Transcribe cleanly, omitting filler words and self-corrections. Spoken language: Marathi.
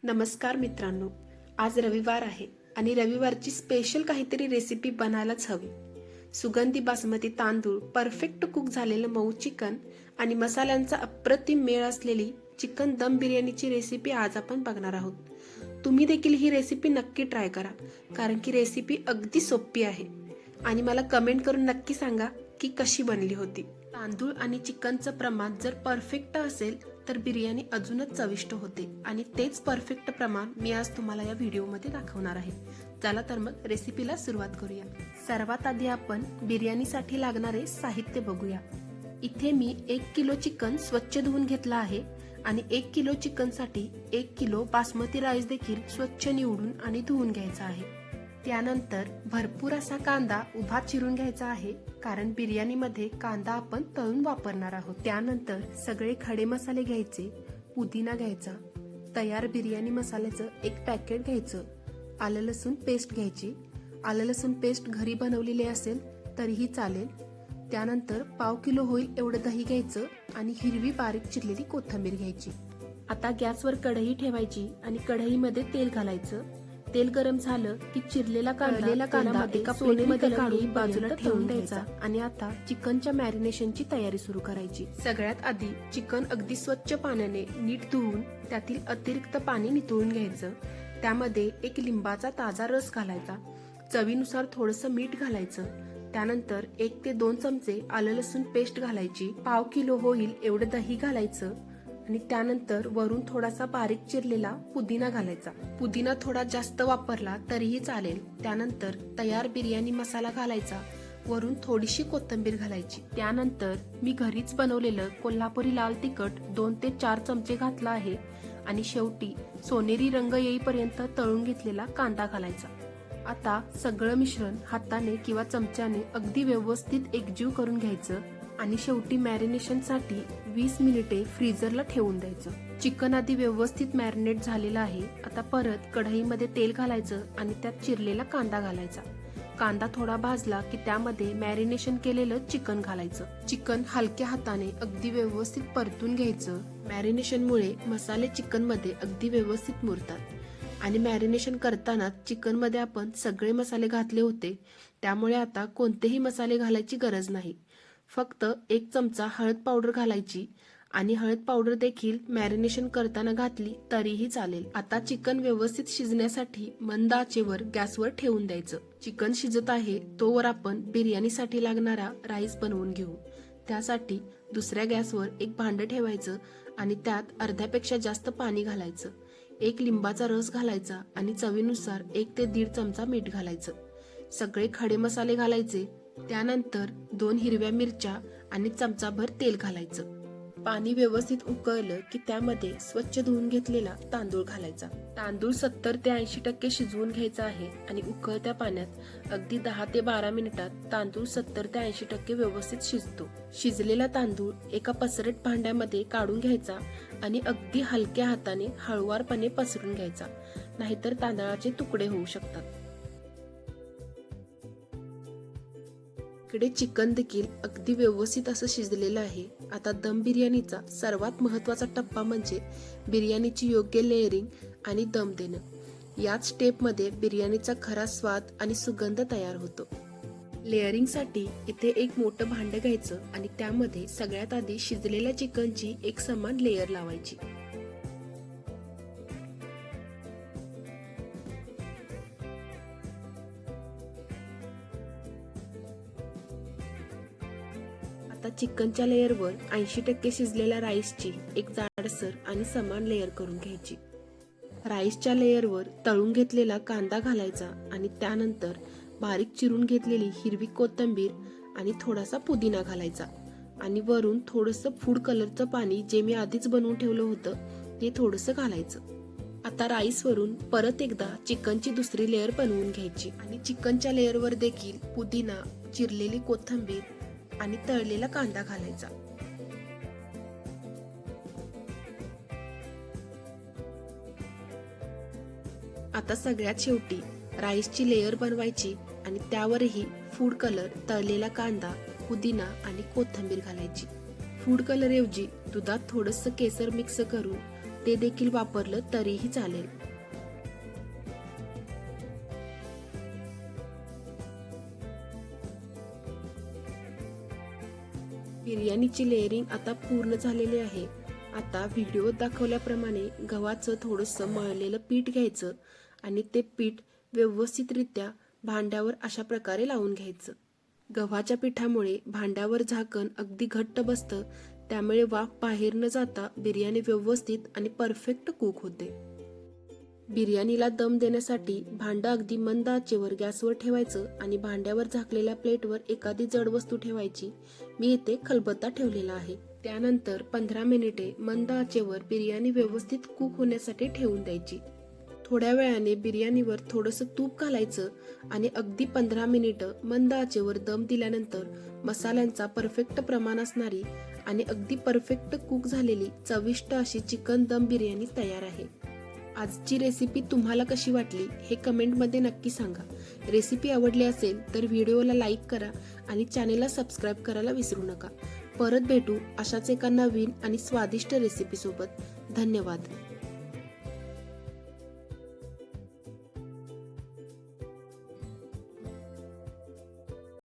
नमस्कार मित्रांनो, आज रविवार आहे आणि रविवारची स्पेशल काहीतरी रेसिपी बनायलाच हवी. सुगंधी बासमती तांदूळ, परफेक्ट कुक झालेलं मऊ चिकन आणि मसाल्यांचा अप्रतिम मेळ असलेली चिकन दम बिर्याणीची रेसिपी आज आपण बघणार आहोत. तुम्ही देखील ही रेसिपी नक्की ट्राय करा, कारण की रेसिपी अगदी सोपी आहे आणि मला कमेंट करून नक्की सांगा की कशी बनली होती. तांदूळ आणि चिकनचं प्रमाण जर परफेक्ट असेल तर बिर्याणी अजूनच चविष्ट होते आणि तेच परफेक्ट प्रमाण मी आज तुम्हाला या व्हिडिओमध्ये दाखवणार आहे. चला तर मग रेसिपीला सुरुवात करूया. सर्वात आधी आपण बिर्याणीसाठी लागणारे साहित्य बघूया. इथे मी 1 किलो चिकन स्वच्छ धुवून घेतला आहे आणि 1 किलो चिकनसाठी 1 किलो बासमती राईस देखील स्वच्छ निवडून आणि धुवून घ्यायचा आहे. त्यानंतर भरपूर असा कांदा उभा चिरून घ्यायचा आहे, कारण बिर्याणीमध्ये कांदा आपण तळून वापरणार आहोत. त्यानंतर सगळे खडे मसाले घ्यायचे, पुदिना घ्यायचा, तयार बिर्याणी मसाल्याचं 1 पॅकेट घ्यायचं, आलं लसूण पेस्ट घ्यायची. आलं लसूण पेस्ट घरी बनवलेली असेल तरीही चालेल. त्यानंतर पाव किलो होईल एवढं दही घ्यायचं आणि हिरवी बारीक चिरलेली कोथिंबीर घ्यायची. आता गॅसवर कढई ठेवायची आणि कढईमध्ये तेल घालायचं. तेल गरम झालं की चिरलेला कांदा एका प्लेटमध्ये काढून बाजूला ठेवून द्यायचा आणि आता चिकनच्या मॅरिनेशनची तयारी सुरू करायची. सगळ्यात आधी चिकन अगदी स्वच्छ पाण्याने नीट धुवून त्यातील अतिरिक्त पाणी निथळून घ्यायचं. त्यामध्ये 1 लिंबाचा ताजा रस घालायचा. चवीनुसार थोडंसं मीठ घालायचं. त्यानंतर 1 ते 2 चमचे आलं लसूण पेस्ट घालायची. पाव किलो होईल एवढं दही घालायचं आणि त्यानंतर वरून थोडासा बारीक चिरलेला पुदिना घालायचा. पुदिना थोडा जास्त वापरला तरीही चालेल. त्यानंतर तयार बिर्याणी मसाला घालायचा. वरून थोडीशी कोथिंबीर घालायची. त्यानंतर मी घरीच बनवलेलं कोल्हापुरी लाल तिखट 2 ते 4 चमचे घातला आहे आणि शेवटी सोनेरी रंग येईपर्यंत तळून घेतलेला कांदा घालायचा. आता सगळं मिश्रण हाताने किंवा चमच्याने अगदी व्यवस्थित एकजीव करून घ्यायचं आणि शेवटी मॅरिनेशनसाठी 20 मिनिटे फ्रीजरला ठेवून द्यायचं. चिकन आधी व्यवस्थित मॅरिनेट झालेलं आहे. आता परत कढईमध्ये तेल घालायचं आणि त्यात चिरलेला कांदा घालायचा. कांदा थोडा भाजला की त्यामध्ये मॅरिनेशन केलेलं चिकन घालायचं. चिकन हलक्या हाताने अगदी व्यवस्थित परतून घ्यायचं. मॅरिनेशनमुळे मसाले चिकनमध्ये अगदी व्यवस्थित मुरतात आणि मॅरिनेशन करताना चिकनमध्ये आपण सगळे मसाले घातले होते, त्यामुळे आता कोणतेही मसाले घालायची गरज नाही. फक्त 1 चमचा हळद पावडर घालायची आणि हळद पावडर देखील मॅरिनेशन करताना घातली तरीही चालेल. आता चिकन व्यवस्थित शिजण्यासाठी मंद आचेवर गॅसवर ठेवून द्यायचं. चिकन शिजत आहे तोवर आपण बिर्याणीसाठी लागणारा राईस बनवून घेऊ. त्यासाठी दुसऱ्या गॅसवर 1 भांडं ठेवायचं आणि त्यात अर्ध्यापेक्षा जास्त पाणी घालायचं. 1 लिंबाचा रस घालायचा आणि चवीनुसार 1 ते 1.5 चमचा मीठ घालायचं. सगळे खडे मसाले घालायचे. त्यानंतर 2 हिरव्या मिरच्या आणि चमचाभर तेल घालायचं. पाणी व्यवस्थित उकळलं की त्यामध्ये स्वच्छ धुवून घेतलेला तांदूळ घालायचा. तांदूळ 70 ते 80% शिजवून घ्यायचा आहे आणि उकळत्या पाण्यात अगदी 10 ते 12 मिनिटात तांदूळ 70 ते 80% व्यवस्थित शिजतो. शिजलेला तांदूळ एका पसरट भांड्यामध्ये काढून घ्यायचा आणि अगदी हलक्या हाताने हळुवारपणे पसरून घ्यायचा, नाहीतर तांदळाचे तुकडे होऊ शकतात. इकडे चिकन देखील अगदी व्यवस्थित असं शिजलेलं आहे. आता दम बिर्याणीचा सर्वात महत्त्वाचा टप्पा म्हणजे बिर्याणीची योग्य लेअरिंग आणि दम देणं. याच स्टेपमध्ये बिर्याणीचा खरा स्वाद आणि सुगंध तयार होतो. लेअरिंगसाठी इथे 1 मोठं भांडं घ्यायचं आणि त्यामध्ये सगळ्यात आधी शिजलेल्या चिकनची एक समान लेयर लावायची. आता चिकनच्या लेअरवर 80% शिजलेल्या राईसची एक जाडसर आणि समान लेअर करून घ्यायची. राईसच्या लेअरवर तळून घेतलेला कांदा घालायचा आणि त्यानंतर बारीक चिरून घेतलेली हिरवी कोथिंबीर आणि थोडासा पुदिना घालायचा आणि वरून थोडंसं फूड कलरचं पाणी जे मी आधीच बनवून ठेवलं होतं ते थोडंसं घालायचं. आता राईसवरून परत एकदा चिकनची दुसरी लेअर बनवून घ्यायची आणि चिकनच्या लेअरवर देखील पुदिना, चिरलेली कोथिंबीर आणि तळलेला कांदा घालायचा. आता सगळ्यात शेवटी राईसची लेअर बनवायची आणि त्यावरही फूड कलर, तळलेला कांदा, पुदिना आणि कोथिंबीर घालायची. फूड कलर ऐवजी दुधात थोडंसं केसर मिक्स करून ते देखील वापरलं तरीही चालेल. बिर्याणीची लेअरिंग आता पूर्ण झालेली आहे. आता व्हिडिओत दाखवल्याप्रमाणे गव्हाचं थोडंसं मळलेलं पीठ घ्यायचं आणि ते पीठ व्यवस्थितरित्या भांड्यावर अशा प्रकारे लावून घ्यायचं. गव्हाच्या पिठामुळे भांड्यावर झाकण अगदी घट्ट बसतं, त्यामुळे वाफ बाहेर न जाता बिर्याणी व्यवस्थित आणि परफेक्ट कुक होते. बिर्याणीला दम देण्यासाठी भांडं अगदी मंद आचेवर गॅसवर ठेवायचं आणि भांड्यावर झाकलेल्या प्लेटवर एखादी जड वस्तू ठेवायची. मी इथे खलबत्ता ठेवलेला आहे. त्यानंतर 15 मिनिटे मंद आचेवर बिर्याणी व्यवस्थित कुक होण्यासाठी ठेवून द्यायची. थोड्या वेळाने बिर्याणीवर थोडंसं तूप घालायचं आणि अगदी 15 मिनिटं मंद आचेवर दम दिल्यानंतर मसाल्यांचा परफेक्ट प्रमाण असणारी आणि अगदी परफेक्ट कुक झालेली चविष्ट अशी चिकन दम बिर्याणी तयार आहे. आजची रेसिपी तुम्हाला कशी वाटली हे कमेंटमध्ये नक्की सांगा. रेसिपी आवडली असेल तर व्हिडिओला लाईक करा आणि चॅनेलला सबस्क्राईब करायला विसरू नका. परत भेटू अशाच एका नवीन आणि स्वादिष्ट रेसिपीसोबत. धन्यवाद.